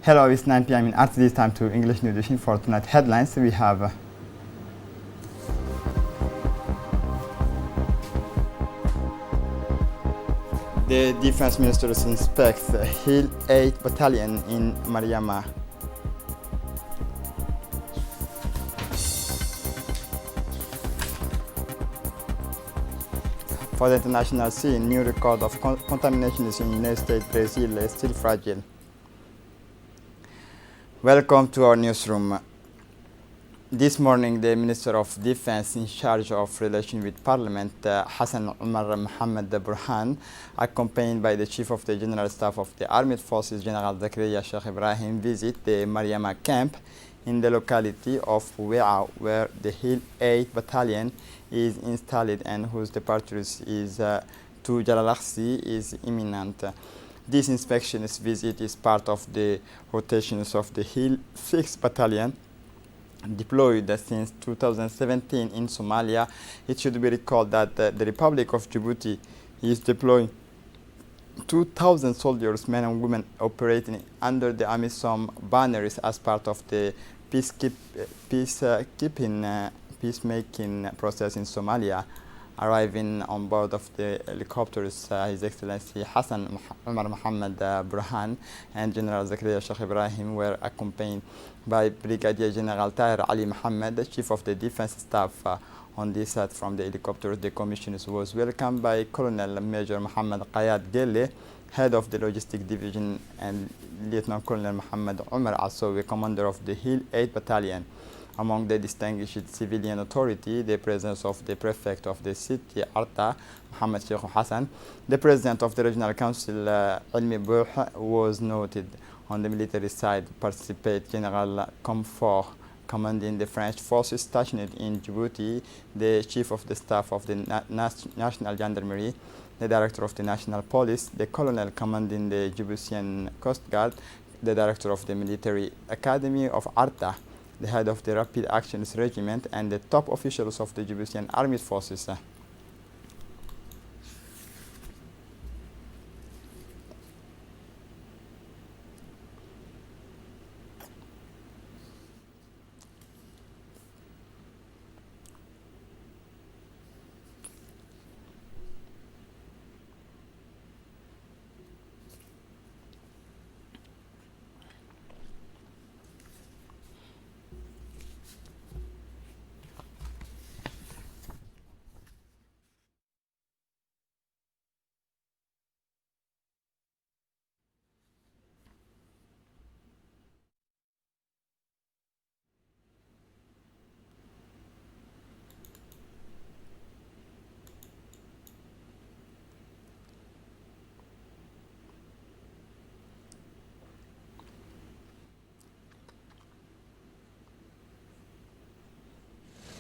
Hello, it's 9 p.m. in Art. This time to English New Edition for tonight headlines. We have the Defense Minister inspects Hill 8 Battalion in Mariama. For the international scene, new record of contamination in the United States, Brazil is still fragile. Welcome to our newsroom. This morning, the Minister of Defense in charge of relations with Parliament, Hassan Umar Mohammed Burhan, accompanied by the Chief of the General Staff of the Armed Forces, General Zakaria Sheikh Ibrahim, visit the Mariama camp in the locality of Wea, where the Hill 8 Battalion is installed and whose departure is to Jalalakhsi is imminent. This inspection visit is part of the rotations of the Hill 6 Battalion deployed since 2017 in Somalia. It should be recalled that the Republic of Djibouti is deploying 2,000 soldiers, men and women, operating under the AMISOM banners as part of the peacemaking process in Somalia. Arriving on board of the helicopters, His Excellency Hassan Umar Mohammed Burhan and General Zakaria Sheikh Ibrahim were accompanied by Brigadier General Tahir Ali Mohammed, Chief of the Defense Staff. On this side from the helicopters, the commissioners was welcomed by Colonel Major Mohammed Qayad Gele, Head of the Logistic Division, and Lieutenant Colonel Mohammed Umar Asowi, Commander of the Hill 8 Battalion. Among the distinguished civilian authority, the presence of the Prefect of the city, Arta, Mohammed Sheikh Hassan, the President of the Regional Council, Ilmi Bouh, was noted. On the military side, participate General Comfort, commanding the French forces stationed in Djibouti, the Chief of the Staff of the National Gendarmerie, the Director of the National Police, the Colonel commanding the Djiboutian Coast Guard, the Director of the Military Academy of Arta, the head of the Rapid Actions Regiment, and the top officials of the Djiboutian Armed Forces.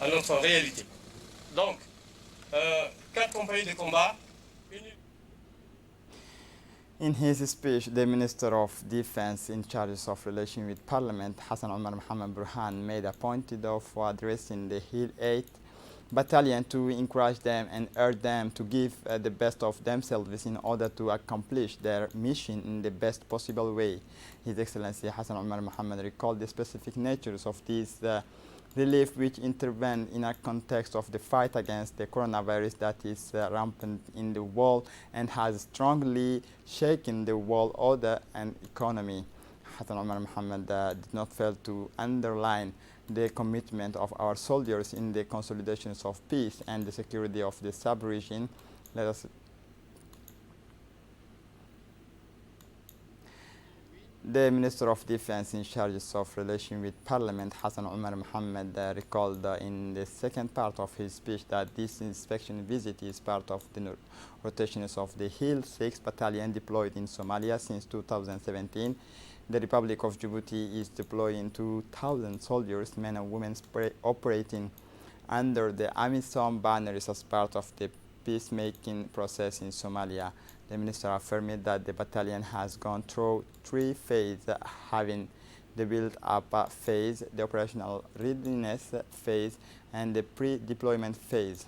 À notre réalité. Donc, 4 compagnies de combat. In his speech, the Minister of Defense in charge of relations with Parliament, Hassan Umar Mohammed Burhan, made a point of addressing the Hill 8 Battalion to encourage them and urge them to give the best of themselves in order to accomplish their mission in the best possible way. His Excellency Hassan Umar Mohammed recalled the specific natures of these relief which intervene in a context of the fight against the coronavirus that is rampant in the world and has strongly shaken the world order and economy. Hassan Umar Mohammed did not fail to underline the commitment of our soldiers in the consolidations of peace and the security of the sub-region. The Minister of Defense in charge of relations with Parliament, Hassan Umar Mohammed, recalled in the second part of his speech that this inspection visit is part of the rotations of the Hill 6 Battalion deployed in Somalia since 2017. The Republic of Djibouti is deploying 2,000 soldiers, men and women, operating under the AMISOM banners as part of the peacemaking process in Somalia. The minister affirmed that the battalion has gone through 3 phases, having the build-up phase, the operational readiness phase, and the pre-deployment phase.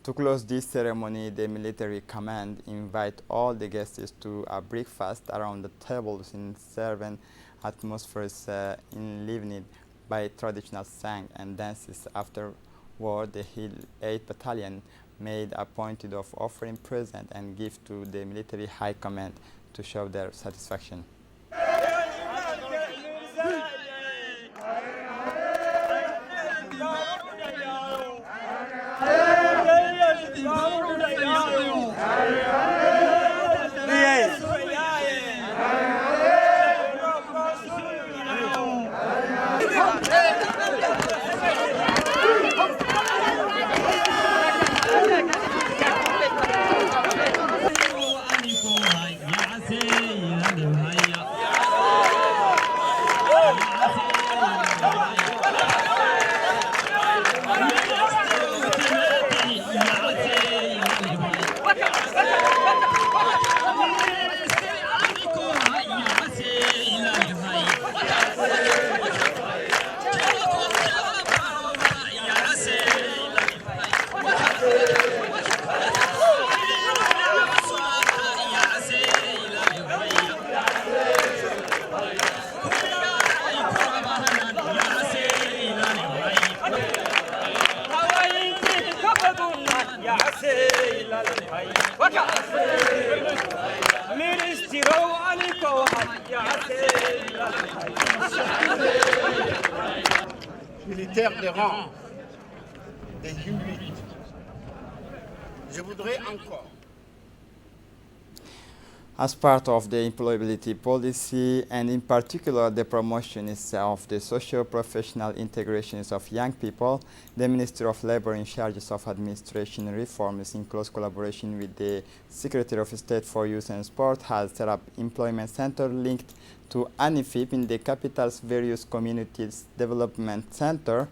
To close this ceremony, the military command invite all the guests to a breakfast around the tables in serene atmospheres enlivened by traditional song and dances. Afterward, the Hill 8 Battalion made a point of offering present and gift to the military high command to show their satisfaction. Militaires des rangs des Huit. Je voudrais encore. As part of the employability policy, and in particular the promotion of the socio-professional integrations of young people, the Ministry of Labor in charge of administration reforms in close collaboration with the Secretary of State for Youth and Sport has set up employment center linked to ANIFIP in the capital's various communities development center.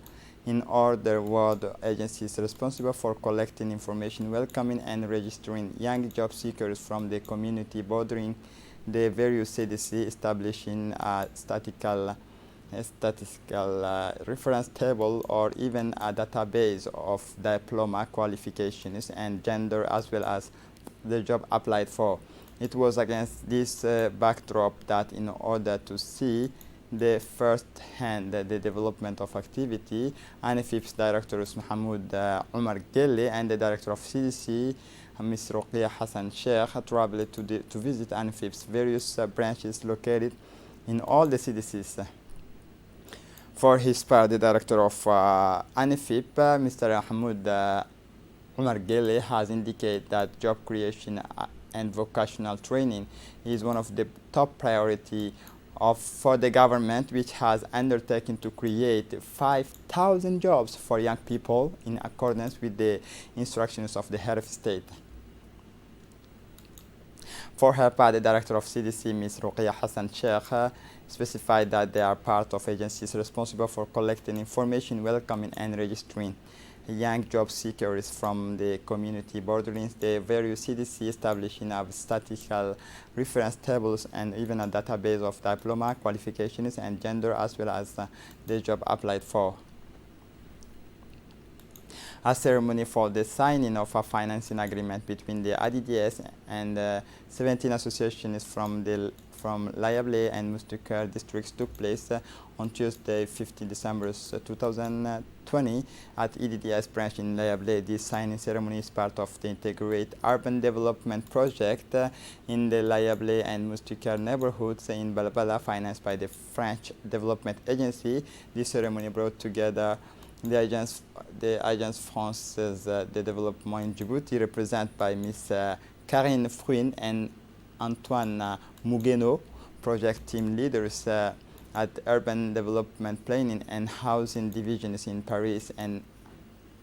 In order, world agencies responsible for collecting information, welcoming and registering young job seekers from the community bordering the various CDC, establishing a statistical reference table or even a database of diploma qualifications and gender as well as the job applied for. It was against this backdrop that in order to see the first-hand the development of activity, ANIFIP's director Mohamed Omar Gelle and the director of CDC, Ms. Ruqya Hassan Sheikh, traveled to visit ANIFIP's various branches located in all the CDCs. For his part, the director of ANIFIP, Mr. Mahmoud Omar Gelle, has indicated that job creation and vocational training is one of the top priority for the government, which has undertaken to create 5,000 jobs for young people in accordance with the instructions of the head of state. For her part, the director of CDC, Ms. Ruqya Hassan Sheikh, specified that they are part of agencies responsible for collecting information, welcoming and registering young job seekers from the community bordering the various CDC, establishing of statistical reference tables and even a database of diploma qualifications and gender as well as the job applied for. A ceremony for the signing of a financing agreement between the ADDS and 17 associations from Anglais and Mustikar districts took place on Tuesday, 15 December 2020 at EDDS branch in Anglais. This signing ceremony is part of the Integrated Urban Development Project in the Anglais and Mustikar neighborhoods in Balbala, financed by the French Development Agency. This ceremony brought together the Agence Française de Développement in Djibouti, represented by Ms. Karine Fruin and Antoine Mugeno, project team leaders at Urban Development Planning and Housing Divisions in Paris, and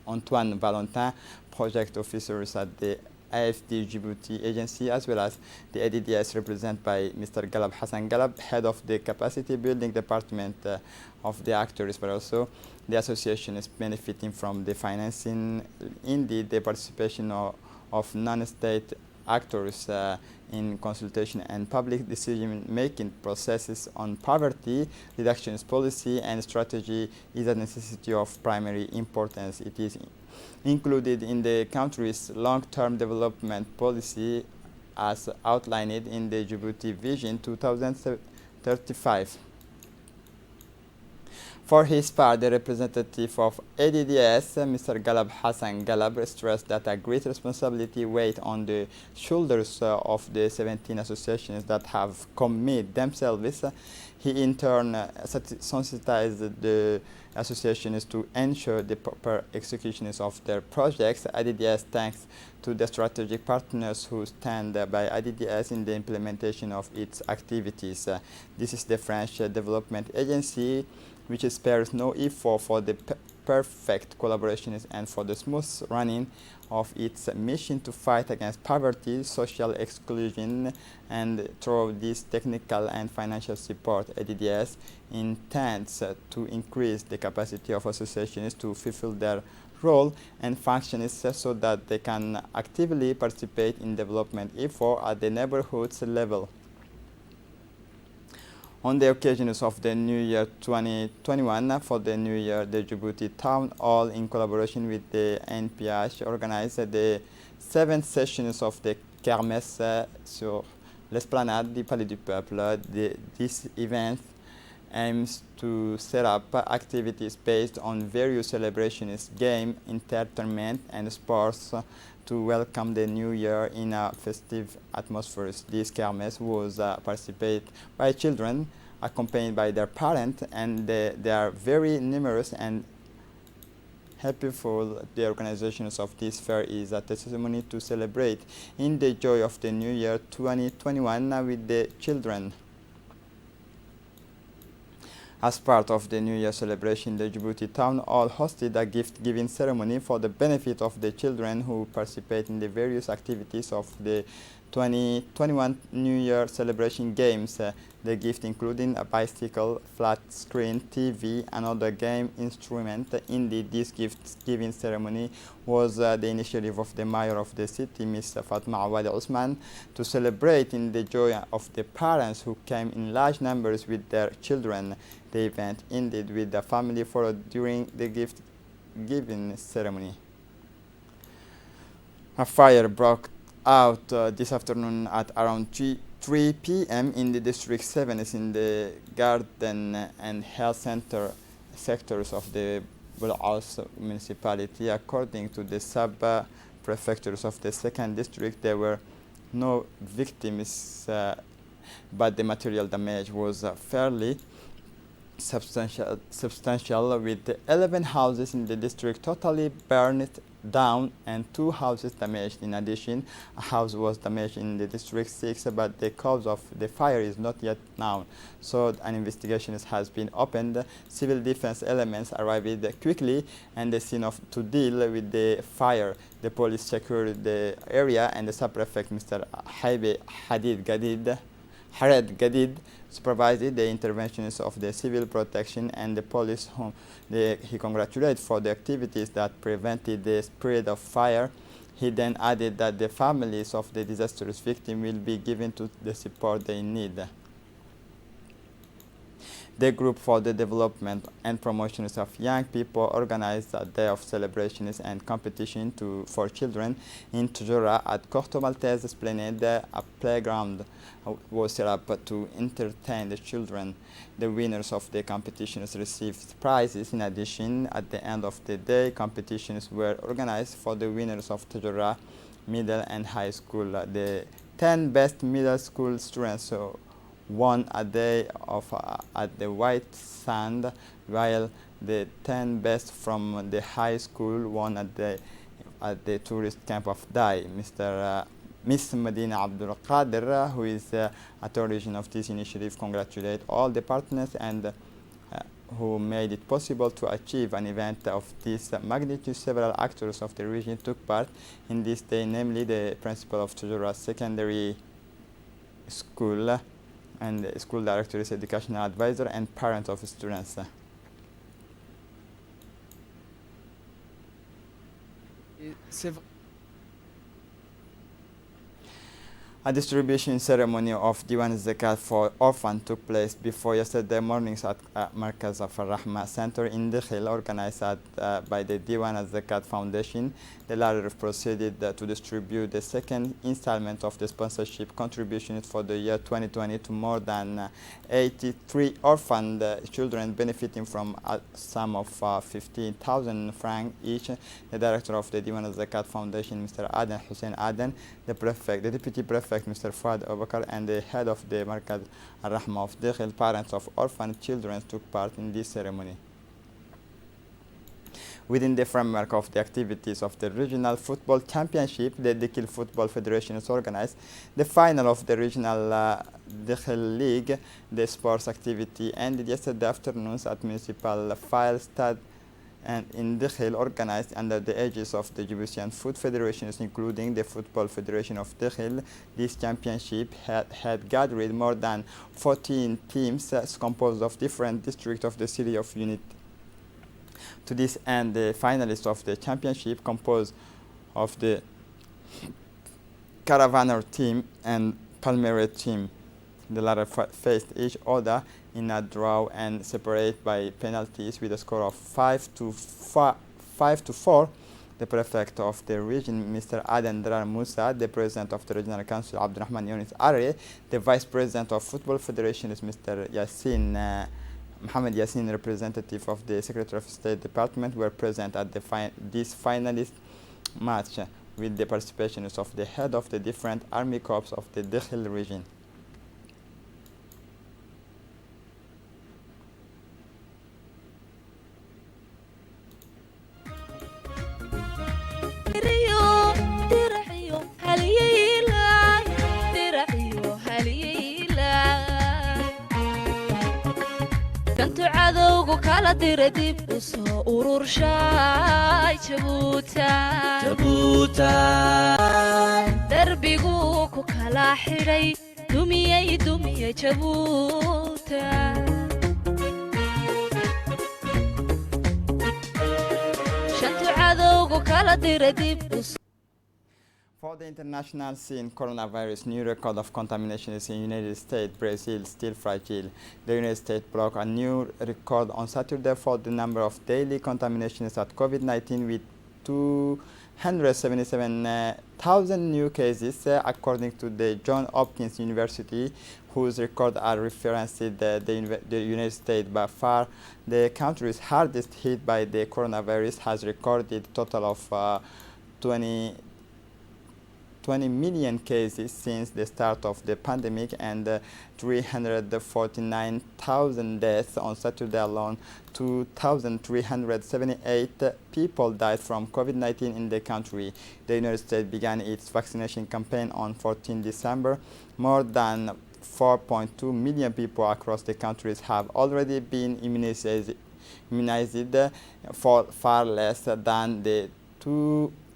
Antoine Valentin, project officers at the AFD Djibouti agency, as well as the ADDS represented by Mr. Galab Hassan Galab, head of the capacity building department of the actors, but also the association is benefiting from the financing. Indeed, the participation of non-state actors in consultation and public decision-making processes on poverty reduction policy and strategy is a necessity of primary importance. It is included in the country's long-term development policy as outlined in the Djibouti Vision 2035. For his part, the representative of ADDS, Mr. Galab Hassan Galab, stressed that a great responsibility weighs on the shoulders of the 17 associations that have committed themselves. He in turn sensitized the associations to ensure the proper execution of their projects. ADDS thanks to the strategic partners who stand by ADDS in the implementation of its activities. This is the French Development Agency, which spares no effort for the perfect collaboration and for the smooth running of its mission to fight against poverty, social exclusion, and through this technical and financial support, ADDS intends to increase the capacity of associations to fulfill their role and functions so that they can actively participate in development effort at the neighborhoods level. On the occasions of the New Year 2021, for the New Year, the Djibouti Town Hall, in collaboration with the NPH, organized the 7th sessions of the Kermesse sur l'esplanade du Palais du Peuple. This event aims to set up activities based on various celebrations, games, entertainment, and sports to welcome the new year in a festive atmosphere. This kermesse was participated by children accompanied by their parents, and they are very numerous and happy for the organizations of this fair is a testimony to celebrate in the joy of the new year 2021 with the children. As part of the New Year celebration, the Djibouti Town Hall hosted a gift-giving ceremony for the benefit of the children who participate in the various activities of the 2021 New Year celebration games. The gift including a bicycle, flat screen TV, and other game instrument. Indeed, this gift-giving ceremony was the initiative of the mayor of the city, Ms. Fatma Awali Osman, to celebrate in the joy of the parents who came in large numbers with their children. The event ended with the family photo during the gift-giving ceremony. A fire broke out this afternoon at around 3 p.m. in the District 7 in the garden and health center sectors of the Bul'as municipality. According to the sub-prefectures of the 2nd district, there were no victims, but the material damage was fairly substantial, with 11 houses in the district totally burned down and 2 houses damaged. In addition, a house was damaged in the District 6, but the cause of the fire is not yet known, so an investigation has been opened. Civil defense elements arrived quickly and the scene to deal with the fire. The police secured the area, and the sub-prefect, Mr. Hared Gadid, supervised the interventions of the civil protection and the police, whom he congratulated for the activities that prevented the spread of fire. He then added that the families of the disastrous victims will be given to the support they need. The Group for the Development and Promotion of Young People organized a day of celebrations and competition for children in Tujura at Corto Maltese Esplanade. A playground was set up to entertain the children. The winners of the competitions received prizes. In addition, at the end of the day, competitions were organized for the winners of Tujura Middle and High School. The 10 best middle school students won a day of at the White Sand, while the 10 best from the high school won at the tourist camp of Dai. Miss Medina Abdul Qadir, who is at the origin of this initiative, congratulate all the partners and who made it possible to achieve an event of this magnitude. Several actors of the region took part in this day, namely the principal of Tujura Secondary School and the school directors, educational advisor, and parents of students. A distribution ceremony of Diwan Zakat for orphans took place before yesterday morning at Markaz of Rahma Center in Dakhil, organized by the Diwan Zakat Foundation. The latter proceeded to distribute the second installment of the sponsorship contributions for the year 2020 to more than 83 orphaned children benefiting from a sum of 15,000 francs each. The director of the Diwan Zakat Foundation, Mr. Aden Hussein Aden, the deputy prefect, Mr. Fuad Abubakar, and the head of the Markaz Al-Rahma of Dakhil, parents of orphan children, took part in this ceremony. Within the framework of the activities of the Regional Football Championship, the Dakhil Football Federation has organized the final of the Regional Dakhil League. The sports activity ended yesterday afternoon at Municipal File Stade and in Dakhil, organized under the aegis of the Djiboutian Foot Federations, including the Football Federation of Dakhil. This championship had gathered more than 14 teams composed of different districts of the city of Unity. To this end, the finalists of the championship, composed of the Caravaner team and Palmeiras team, the latter faced each other in a draw and separated by penalties with a score of 5 to 4. The prefect of the region, Mr. Aden Drar Musa, the president of the regional council, Abdurrahman Yunis Are, the vice president of football federation is Mr. Yassin Mohamed Yassin, representative of the Secretary of State Department, were present at this finalist match with the participation of the head of the different army corps of the Dakhil region. kantu cadowgu kala dira dib u soo ururshay jabuuta darbigu ku kala xidhay dumiyey jabuuta shantu cadowgu kala dira dib u For the international scene, coronavirus new record of contamination is in United States, Brazil still fragile. The United States broke a new record on Saturday for the number of daily contaminations at COVID-19 with 277,000 new cases, according to the Johns Hopkins University, whose records are referenced the United States. By far, the country's hardest hit by the coronavirus has recorded a total of 20 million cases since the start of the pandemic and 349,000 deaths. On Saturday alone, 2,378 people died from COVID-19 in the country. The United States began its vaccination campaign on 14 December. More than 4.2 million people across the countries have already been immunized for far less than the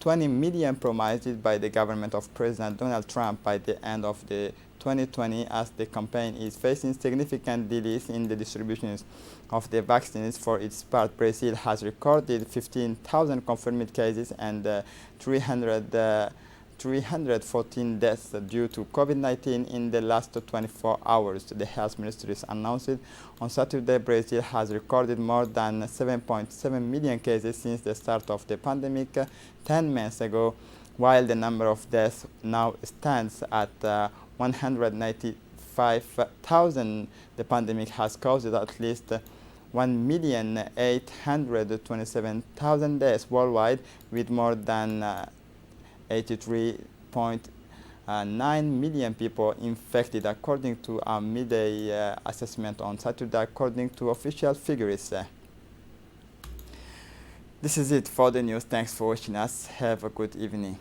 20 million promised by the government of President Donald Trump by the end of the 2020, as the campaign is facing significant delays in the distribution of the vaccines. For its part, Brazil has recorded 15,000 confirmed cases and 314 deaths due to COVID-19 in the last 24 hours. The health ministry announced on Saturday Brazil has recorded more than 7.7 million cases since the start of the pandemic 10 months ago, while the number of deaths now stands at 195,000. The pandemic has caused at least 1,827,000 deaths worldwide, with more than 83.9 million people infected, according to a midday assessment on Saturday, according to official figures. This is it for the news. Thanks for watching us. Have a good evening.